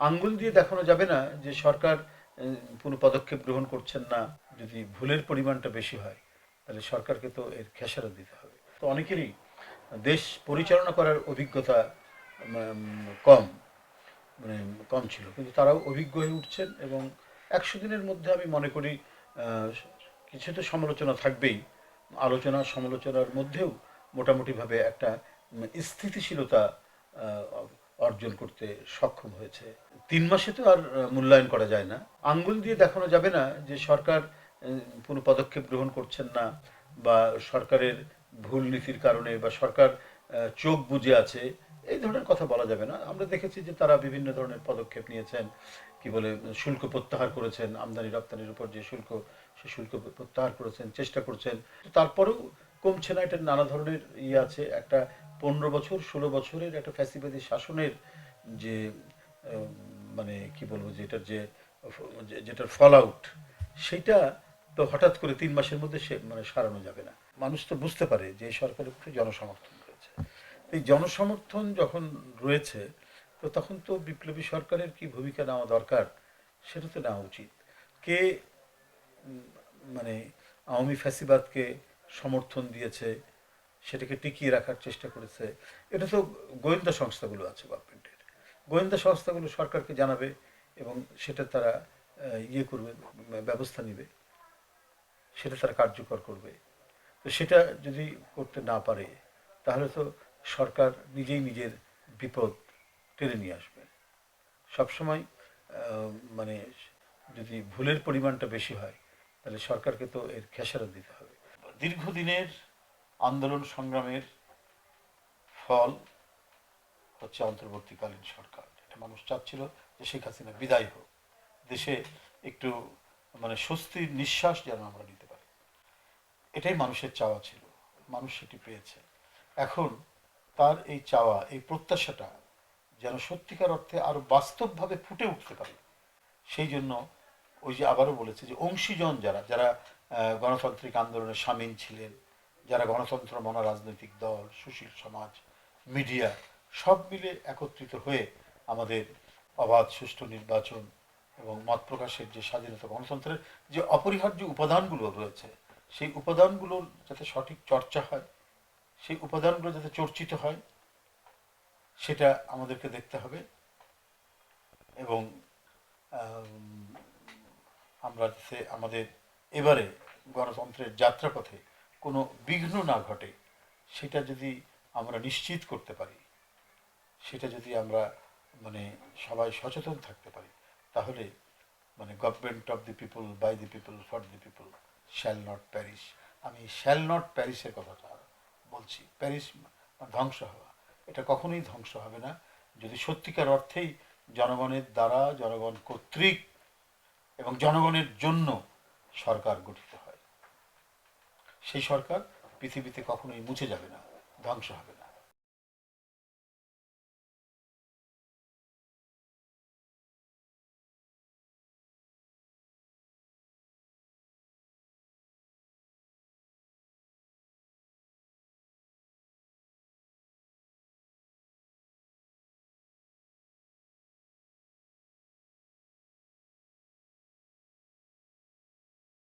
আঙ্গুল দিয়ে দেখানো যাবে না যে সরকার কোনো পদক্ষেপ গ্রহণ করছেন না। যদি ভুলের পরিমাণটা বেশি হয় তাহলে সরকারকে তো এর খেসারত দিতে হবে। তো অনেকেরই দেশ পরিচালনা করার অভিজ্ঞতা কম, মানে কম ছিল, কিন্তু তারাও অভিজ্ঞ হয়ে উঠছেন এবং 100 দিনের মধ্যে আমি মনে করি কিছু তো সমালোচনা থাকবেই, আলোচনা সমালোচনার মধ্যেও মোটামুটিভাবে একটা স্থিতিশীলতা আহ, অর্জন করতে সক্ষম হয়েছে। 3 মাসে তো আর মূল্যায়ন করা যায় না। আঙ্গুল দিয়ে দেখানো যাবে না যে সরকার কোনো পদক্ষেপ গ্রহণ করছেন না, বা সরকারের ভুল নীতির কারণে, বা সরকার চোখ বুজে আছে, এই ধরনের কথা বলা যাবে না। আমরা দেখেছি যে তারা বিভিন্ন ধরনের পদক্ষেপ নিয়েছেন। কি বলে, শুল্ক প্রত্যাহার করেছেন, আমদানি রপ্তানির উপর যে শুল্ক, সে শুল্ক প্রত্যাহার করেছেন, চেষ্টা করছেন। তারপরেও কমছে না, এটার নানা ধরনের আছে। একটা 15 বছর 16 বছরের একটা ফ্যাসিবাদী শাসনের যে মানে কি বলবো, যে এটার যে যেটার ফল আউট, সেটা তো হঠাৎ করে 3 মাসের মধ্যে সে মানে সারানো যাবে না। মানুষ তো বুঝতে পারে যে এই সরকারের উপরে জনসমর্থন রয়েছে। এই জনসমর্থন যখন রয়েছে, তো তখন তো বিপ্লবী সরকারের কি ভূমিকা নেওয়া দরকার সেটা তো নেওয়া উচিত। কে মানে আওয়ামী ফ্যাসিবাদকে সমর্থন দিয়েছে, সেটাকে টিকিয়ে রাখার চেষ্টা করেছে, এটা তো গোয়েন্দা সংস্থাগুলো আছে গভর্নমেন্টের। গোয়েন্দা সংস্থাগুলো সরকারকে জানাবে এবং সেটা তারা করবে, ব্যবস্থা নেবে, সেটা তারা কার্যকর করবে। তো সেটা যদি করতে না পারে তাহলে তো সরকার নিজেই নিজের বিপদ টেনে নিয়ে আসবে। সবসময় মানে যদি ভুলের পরিমাণটা বেশি হয় তাহলে সরকারকে তো এর খেসারত দিতে হবে। দীর্ঘদিনের আন্দোলন সংগ্রামের ফল হচ্ছে অন্তর্বর্তীকালীন সরকার। এটা মানুষ চাচ্ছিল যে শেখ হাসিনা বিদায় হোক, দেশে একটু মানে স্বস্তির নিঃশ্বাস যেন আমরা নিতে পারি। এটাই মানুষের চাওয়া ছিল, মানুষ সেটি পেয়েছে। এখন তার এই চাওয়া, এই প্রত্যাশাটা যেন সত্যিকার অর্থে আরো বাস্তবভাবে ফুটে উঠতে পারে, সেই জন্য ওই যে আবারও বলেছে যে অংশীজন যারা যারা গণতান্ত্রিক আন্দোলনে সামিল ছিলেন, যারা গণতন্ত্র মনা রাজনৈতিক দল, সুশীল সমাজ, মিডিয়া, সব মিলে একত্রিত হয়ে আমাদের অবাধ সুষ্ঠু নির্বাচন এবং মত প্রকাশের যে স্বাধীনতা, গণতন্ত্রের যে অপরিহার্য উপাদানগুলো রয়েছে, সেই উপাদানগুলোর যাতে সঠিক চর্চা হয়, সেই উপাদানগুলো যাতে চর্চিত হয়, সেটা আমাদেরকে দেখতে হবে। এবং আমরা যাতে আমাদের এবারে গণতন্ত্রের যাত্রাপথে কোনো বিঘ্ন না ঘটে, সেটা যদি আমরা নিশ্চিত করতে পারি, সেটা যদি আমরা মানে সবাই সচেতন থাকতে পারি, তাহলে মানে government of the people, by the people, for the people, shall not perish. আমি শ্যাল নট প্যারিসের কথাটা বলছি। প্যারিস ধ্বংস হওয়া, এটা কখনোই ধ্বংস হবে না যদি সত্যিকার অর্থেই জনগণের দ্বারা, জনগণ কর্তৃক এবং জনগণের জন্য সরকার গঠিত হয়। সেই সরকার পৃথিবীতে কখনোই মুছে যাবে না, ধ্বংস হবে না।